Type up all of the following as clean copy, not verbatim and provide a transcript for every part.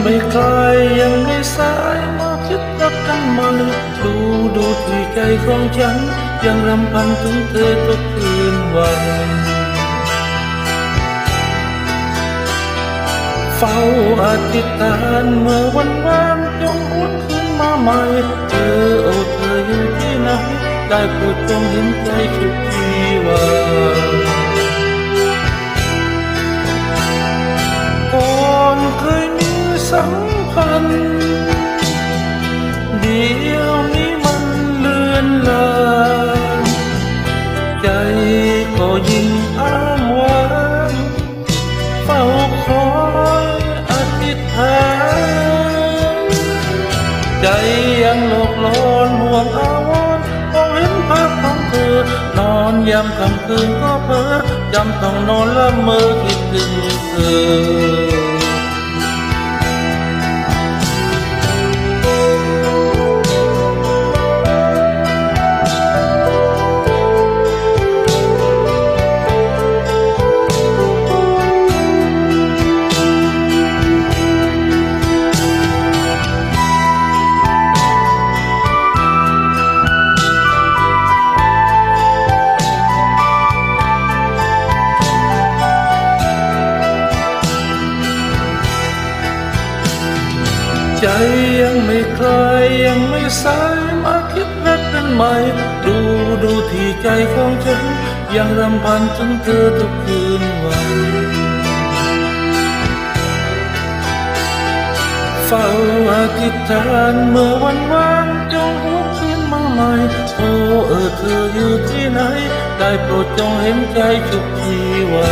ไม่คลายยังไม่สายมาคิดรักกันใหม่ดูที่ใจของฉันยังรำพันถึงเธอทุกคืนวันเฝ้าอธิษฐานเมื่อวันวานจงหวนคืนมาใหม่เธออยู่ที่ไหนได้โปรดจงเห็นใจทุกทีวันก่อนเคยมีสัมพันธ์เดี๋ยวนี้มันเลือนลางใจก็ยิ่งอ้างว้างเฝ้าคอยอธิษฐานใจยังโลกลอนห่วงอาวรณ์มองเห็นภาพของเธอนอนยามค่ำคืนก็เพ้อจำต้องนอนละเมอคิดถึงเธอใจยังไม่คลายยังไม่สายมาคิดรักกันใหม่ดูที่ใจของฉันยังรำพันถึงเธอทุกคืนวันเฝ้าอธิษฐานเมื่อวันวานจงหวนคืนมาใหม่เธออยู่ที่ไหนได้โปรดจงเห็นใจทุกทีวั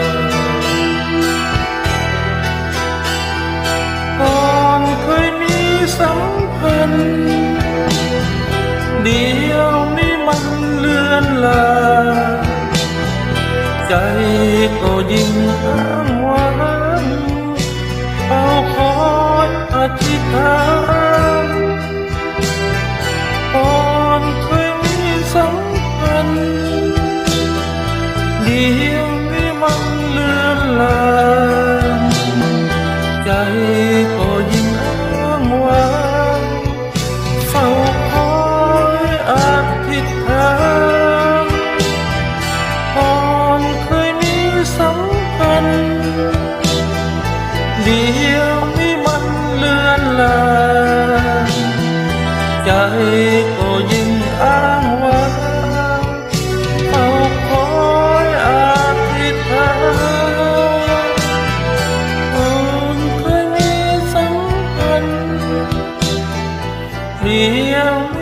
นสัมพันธ์เดี๋ยวนี้มันเลือนลางใจก็ยิ่งอ้างว้างเฝ้าคอยอธิษฐานก่อนเคยมีสัมพันธ์เดี๋ยวนี้มันเลือนลางใจก็ยิ่งเฝ้าคอยอธิษฐานก่อนเคยมีสัมพันธ์เดี๋ยวนี้มันเลือนลางใจก็ยิ่งอ้างว้างเฝ้าคอยอธิษฐานก่อนเคยมีสัมพันธ์เดียว